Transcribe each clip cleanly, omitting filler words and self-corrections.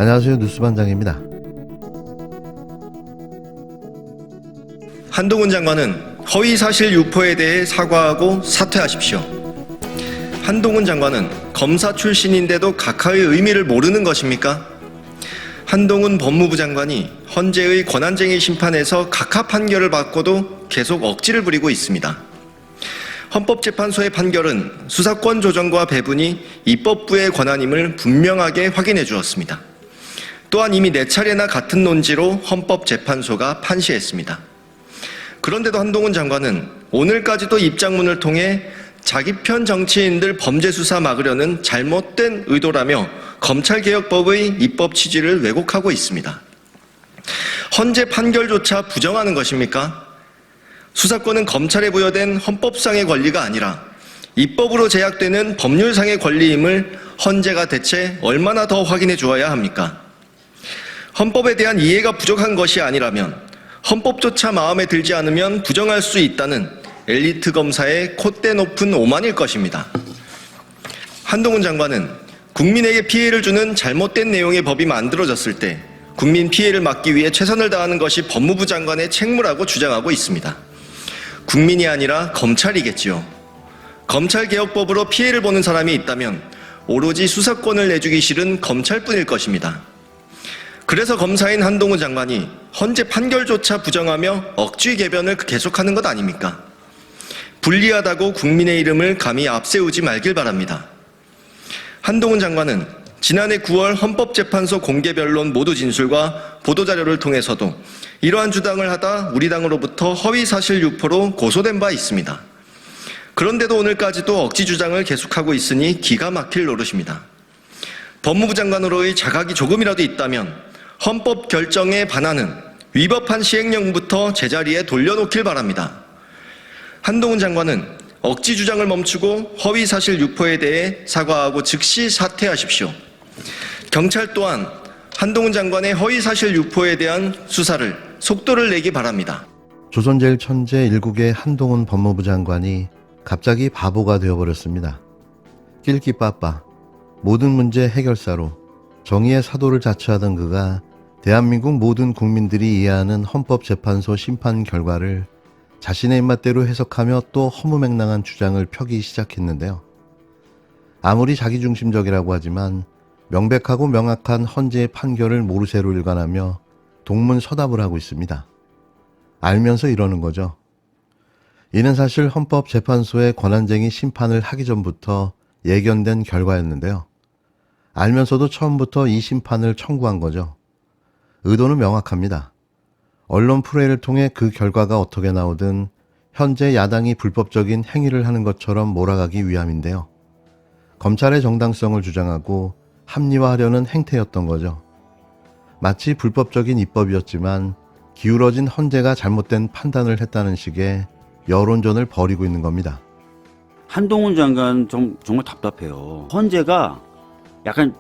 안녕하세요. 뉴스반장입니다. 한동훈 장관은 허위사실 유포에 대해 사과하고 사퇴하십시오. 한동훈 장관은 검사 출신인데도 각하의 의미를 모르는 것입니까? 한동훈 법무부 장관이 헌재의 권한쟁의 심판에서 각하 판결을 받고도 계속 억지를 부리고 있습니다. 헌법재판소의 판결은 수사권 조정과 배분이 입법부의 권한임을 분명하게 확인해 주었습니다. 또한 이미 4차례나 같은 논지로 헌법재판소가 판시했습니다. 그런데도 한동훈 장관은 오늘까지도 입장문을 통해 자기 편 정치인들 범죄 수사 막으려는 잘못된 의도라며 검찰개혁법의 입법 취지를 왜곡하고 있습니다. 헌재 판결조차 부정하는 것입니까? 수사권은 검찰에 부여된 헌법상의 권리가 아니라 입법으로 제약되는 법률상의 권리임을 헌재가 대체 얼마나 더 확인해 주어야 합니까? 헌법에 대한 이해가 부족한 것이 아니라면 헌법조차 마음에 들지 않으면 부정할 수 있다는 엘리트 검사의 콧대 높은 오만일 것입니다. 한동훈 장관은 국민에게 피해를 주는 잘못된 내용의 법이 만들어졌을 때 국민 피해를 막기 위해 최선을 다하는 것이 법무부 장관의 책무라고 주장하고 있습니다. 국민이 아니라 검찰이겠지요. 검찰개혁법으로 피해를 보는 사람이 있다면 오로지 수사권을 내주기 싫은 검찰뿐일 것입니다. 그래서 검사인 한동훈 장관이 헌재 판결조차 부정하며 억지 개변을 계속하는 것 아닙니까? 불리하다고 국민의 이름을 감히 앞세우지 말길 바랍니다. 한동훈 장관은 지난해 9월 헌법재판소 공개변론 모두 진술과 보도자료를 통해서도 이러한 주장을 하다 우리 당으로부터 허위사실 유포로 고소된 바 있습니다. 그런데도 오늘까지도 억지 주장을 계속하고 있으니 기가 막힐 노릇입니다. 법무부 장관으로의 자각이 조금이라도 있다면 헌법 결정에 반하는 위법한 시행령부터 제자리에 돌려놓길 바랍니다. 한동훈 장관은 억지 주장을 멈추고 허위사실 유포에 대해 사과하고 즉시 사퇴하십시오. 경찰 또한 한동훈 장관의 허위사실 유포에 대한 수사를 속도를 내기 바랍니다. 조선제일 천재 일국의 한동훈 법무부 장관이 갑자기 바보가 되어버렸습니다. 낄끼빠빠, 모든 문제 해결사로 정의의 사도를 자처하던 그가 대한민국 모든 국민들이 이해하는 헌법재판소 심판 결과를 자신의 입맛대로 해석하며 또 허무맹랑한 주장을 펴기 시작했는데요. 아무리 자기중심적이라고 하지만 명백하고 명확한 헌재의 판결을 모르쇠로 일관하며 동문서답을 하고 있습니다. 알면서 이러는 거죠. 이는 사실 헌법재판소의 권한쟁의 심판을 하기 전부터 예견된 결과였는데요. 알면서도 처음부터 이 심판을 청구한 거죠. 의도는 명확합니다. 언론 프레이를 통해 그 결과가 어떻게 나오든 현재 야당이 불법적인 행위를 하는 것처럼 몰아가기 위함인데요. 검찰의 정당성을 주장하고 합리화하려는 행태였던 거죠. 마치 불법적인 입법이었지만 기울어진 헌재가 잘못된 판단을 했다는 식의 여론전을 벌이고 있는 겁니다. 한동훈 장관 정말 답답해요. 헌재가 약간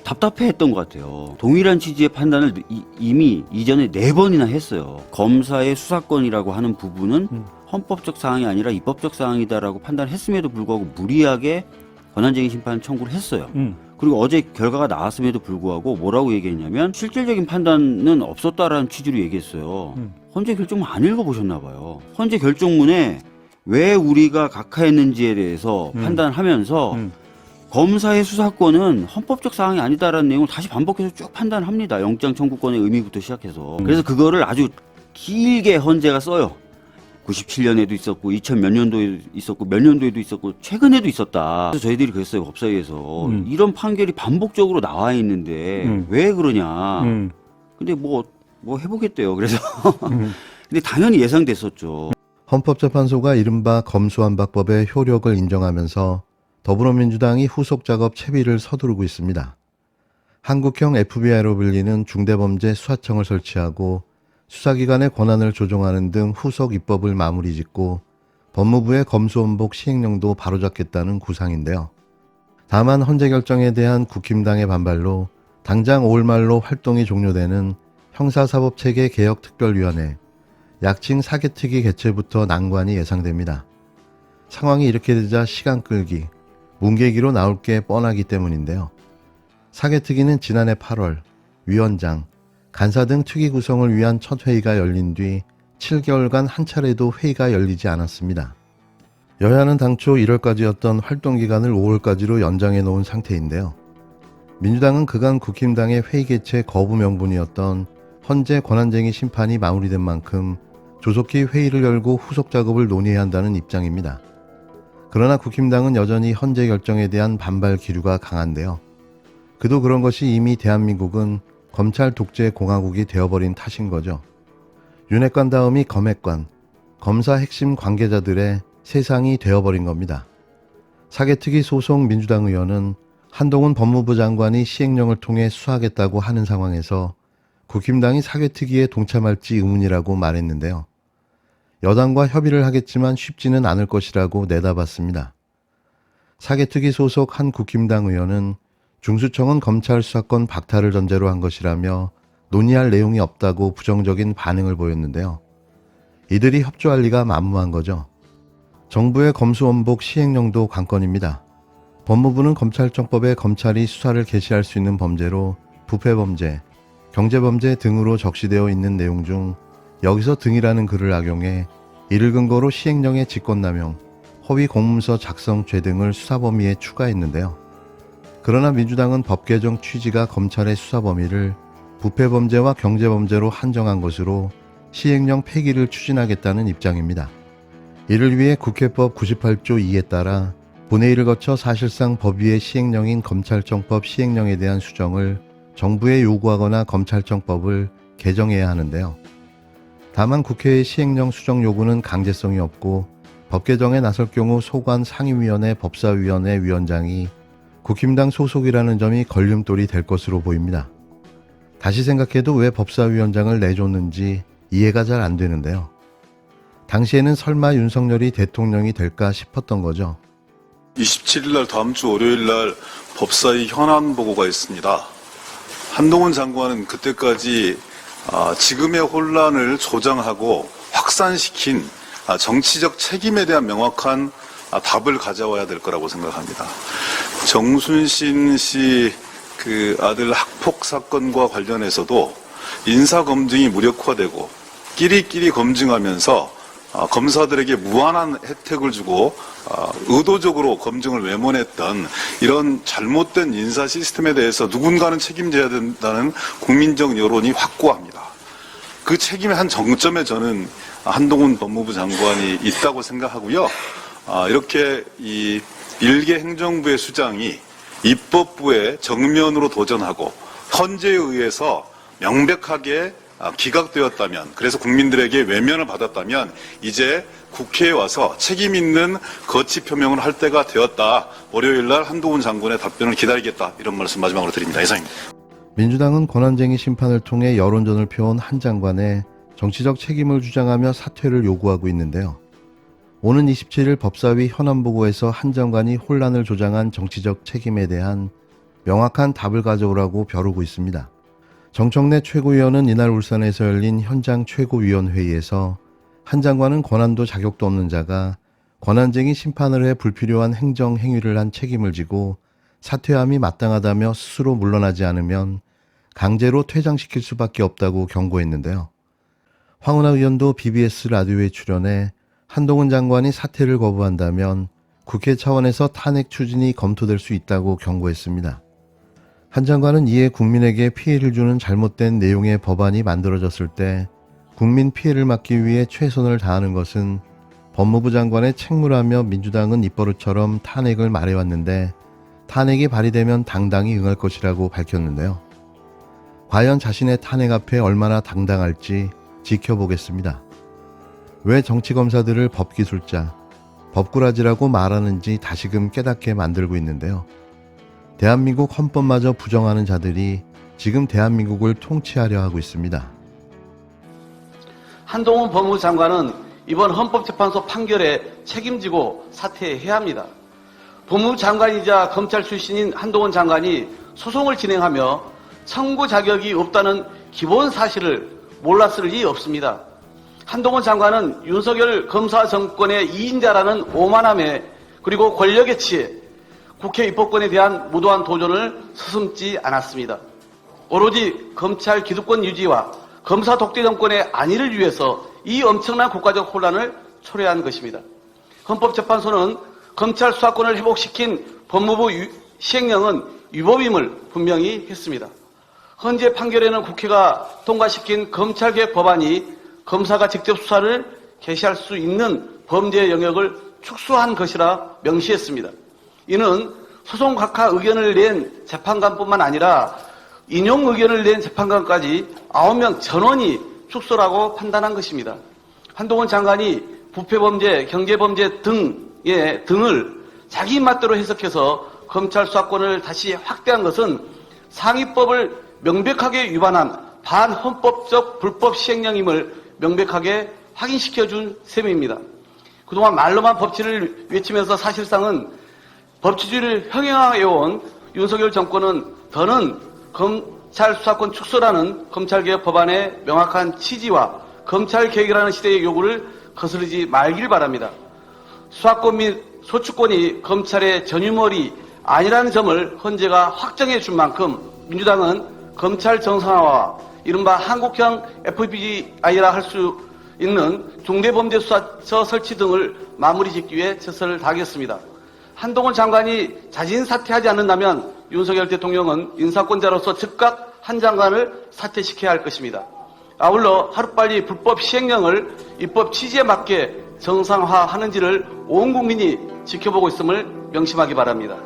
답답해했던 것 같아요. 동일한 취지의 판단을 이미 이전에 4번이나 했어요. 검사의 수사권이라고 하는 부분은 헌법적 사항이 아니라 입법적 사항이다라고 판단했음에도 불구하고 무리하게 권한쟁의 심판 청구를 했어요. 그리고 어제 결과가 나왔음에도 불구하고 뭐라고 얘기했냐면 실질적인 판단은 없었다라는 취지로 얘기했어요. 헌재 결정문 안 읽어보셨나 봐요. 헌재 결정문에 왜 우리가 각하했는지에 대해서 판단을 하면서 검사의 수사권은 헌법적 사항이 아니다라는 내용을 다시 반복해서 쭉 판단합니다. 영장 청구권의 의미부터 시작해서. 그래서 그거를 아주 길게 헌재가 써요. 97년에도 있었고 2000몇 년도에도 있었고 몇 년도에도 있었고 최근에도 있었다. 그래서 저희들이 그랬어요. 법사위에서. 이런 판결이 반복적으로 나와 있는데 왜 그러냐. 근데 뭐 해보겠대요. 그래서 근데 당연히 예상됐었죠. 헌법재판소가 이른바 검수완박법의 효력을 인정하면서 더불어민주당이 후속작업 채비를 서두르고 있습니다. 한국형 FBI로 불리는 중대범죄 수사청을 설치하고 수사기관의 권한을 조정하는 등 후속 입법을 마무리 짓고 법무부의 검수원복 시행령도 바로잡겠다는 구상인데요. 다만 헌재 결정에 대한 국힘당의 반발로 당장 5월 말로 활동이 종료되는 형사사법체계 개혁특별위원회, 약칭 사개특위 개최부터 난관이 예상됩니다. 상황이 이렇게 되자 시간 끌기, 문개기로 나올 게 뻔하기 때문인데요. 사개특위는 지난해 8월 위원장, 간사 등 특위 구성을 위한 첫 회의가 열린 뒤 7개월간 한 차례도 회의가 열리지 않았습니다. 여야는 당초 1월까지였던 활동기간을 5월까지로 연장해 놓은 상태인데요. 민주당은 그간 국힘당의 회의 개최 거부 명분이었던 헌재 권한쟁의 심판이 마무리된 만큼 조속히 회의를 열고 후속 작업을 논의해야 한다는 입장입니다. 그러나 국힘당은 여전히 헌재 결정에 대한 반발 기류가 강한데요. 그도 그런 것이 이미 대한민국은 검찰 독재 공화국이 되어버린 탓인 거죠. 윤핵관 다음이 검핵관, 검사 핵심 관계자들의 세상이 되어버린 겁니다. 사개특위 소속 민주당 의원은 한동훈 법무부 장관이 시행령을 통해 수사하겠다고 하는 상황에서 국힘당이 사개특위에 동참할지 의문이라고 말했는데요. 여당과 협의를 하겠지만 쉽지는 않을 것이라고 내다봤습니다. 사개특위 소속 한 국힘당 의원은 중수청은 검찰 수사권 박탈을 전제로 한 것이라며 논의할 내용이 없다고 부정적인 반응을 보였는데요. 이들이 협조할 리가 만무한 거죠. 정부의 검수원복 시행령도 관건입니다. 법무부는 검찰청법에 검찰이 수사를 개시할 수 있는 범죄로 부패범죄, 경제범죄 등으로 적시되어 있는 내용 중 여기서 등이라는 글을 악용해 이를 근거로 시행령의 직권남용, 허위 공문서 작성죄 등을 수사 범위에 추가했는데요. 그러나 민주당은 법 개정 취지가 검찰의 수사 범위를 부패범죄와 경제범죄로 한정한 것으로 시행령 폐기를 추진하겠다는 입장입니다. 이를 위해 국회법 98조 2에 따라 본회의를 거쳐 사실상 법위의 시행령인 검찰청법 시행령에 대한 수정을 정부에 요구하거나 검찰청법을 개정해야 하는데요. 다만 국회의 시행령 수정 요구는 강제성이 없고 법 개정에 나설 경우 소관 상임위원회 법사위원회 위원장이 국힘당 소속이라는 점이 걸림돌이 될 것으로 보입니다. 다시 생각해도 왜 법사위원장을 내줬는지 이해가 잘 안 되는데요. 당시에는 설마 윤석열이 대통령이 될까 싶었던 거죠. 27일 날 다음 주 월요일 날 법사위 현안 보고가 있습니다. 한동훈 장관은 그때까지 지금의 혼란을 조장하고 확산시킨 정치적 책임에 대한 명확한 답을 가져와야 될 거라고 생각합니다. 정순신 씨 그 아들 학폭 사건과 관련해서도 인사검증이 무력화되고 끼리끼리 검증하면서 검사들에게 무한한 혜택을 주고 의도적으로 검증을 외면했던 이런 잘못된 인사 시스템에 대해서 누군가는 책임져야 된다는 국민적 여론이 확고합니다. 그 책임의 한 정점에 저는 한동훈 법무부 장관이 있다고 생각하고요. 이렇게 이 일개 행정부의 수장이 입법부에 정면으로 도전하고 헌재에 의해서 명백하게 기각되었다면, 그래서 국민들에게 외면을 받았다면 이제 국회에 와서 책임 있는 거취 표명을 할 때가 되었다. 월요일 날 한동훈 장관의 답변을 기다리겠다. 이런 말씀 마지막으로 드립니다. 이상입니다. 민주당은 권한쟁의 심판을 통해 여론전을 펴온 한 장관의 정치적 책임을 주장하며 사퇴를 요구하고 있는데요. 오는 27일 법사위 현안보고에서 한 장관이 혼란을 조장한 정치적 책임에 대한 명확한 답을 가져오라고 벼르고 있습니다. 정청래 최고위원은 이날 울산에서 열린 현장 최고위원회의에서 한 장관은 권한도 자격도 없는 자가 권한쟁의 심판을 해 불필요한 행정 행위를 한 책임을 지고 사퇴함이 마땅하다며 스스로 물러나지 않으면 강제로 퇴장시킬 수밖에 없다고 경고했는데요. 황운하 의원도 BBS 라디오에 출연해 한동훈 장관이 사퇴를 거부한다면 국회 차원에서 탄핵 추진이 검토될 수 있다고 경고했습니다. 한 장관은 이에 국민에게 피해를 주는 잘못된 내용의 법안이 만들어졌을 때 국민 피해를 막기 위해 최선을 다하는 것은 법무부 장관의 책무라며 민주당은 입버릇처럼 탄핵을 말해왔는데 탄핵이 발의되면 당당히 응할 것이라고 밝혔는데요. 과연 자신의 탄핵 앞에 얼마나 당당할지 지켜보겠습니다. 왜 정치검사들을 법기술자, 법꾸라지라고 말하는지 다시금 깨닫게 만들고 있는데요. 대한민국 헌법마저 부정하는 자들이 지금 대한민국을 통치하려 하고 있습니다. 한동훈 법무부 장관은 이번 헌법재판소 판결에 책임지고 사퇴해야 합니다. 법무부 장관이자 검찰 출신인 한동훈 장관이 소송을 진행하며 청구 자격이 없다는 기본 사실을 몰랐을 리 없습니다. 한동훈 장관은 윤석열 검사 정권의 2인자라는 오만함에 그리고 권력에 취해 국회 입법권에 대한 무도한 도전을 서슴지 않았습니다. 오로지 검찰 기득권 유지와 검사 독재 정권의 안위를 위해서 이 엄청난 국가적 혼란을 초래한 것입니다. 헌법재판소는 검찰 수사권을 회복시킨 법무부 시행령은 위법임을 분명히 했습니다. 헌재 판결에는 국회가 통과시킨 검찰개혁 법안이 검사가 직접 수사를 개시할 수 있는 범죄 영역을 축소한 것이라 명시했습니다. 이는 소송 각하 의견을 낸 재판관뿐만 아니라 인용 의견을 낸 재판관까지 9명 전원이 축소라고 판단한 것입니다. 한동훈 장관이 부패범죄, 경제범죄 등을 자기 입맛대로 해석해서 검찰 수사권을 다시 확대한 것은 상위법을 명백하게 위반한 반헌법적 불법 시행령임을 명백하게 확인시켜준 셈입니다. 그동안 말로만 법치를 외치면서 사실상은 법치주의를 형행해온 윤석열 정권은 더는 검찰 수사권 축소라는 검찰개혁 법안의 명확한 취지와 검찰개혁이라는 시대의 요구를 거스르지 말길 바랍니다. 수사권 및 소추권이 검찰의 전유물이 아니라는 점을 헌재가 확정해 준 만큼 민주당은 검찰 정상화와 이른바 한국형 FBI라 할 수 있는 중대범죄수사처 설치 등을 마무리 짓기 위해 최선을 다하겠습니다. 한동훈 장관이 자진 사퇴하지 않는다면 윤석열 대통령은 인사권자로서 즉각 한 장관을 사퇴시켜야 할 것입니다. 아울러 하루빨리 불법 시행령을 입법 취지에 맞게 정상화하는지를 온 국민이 지켜보고 있음을 명심하기 바랍니다.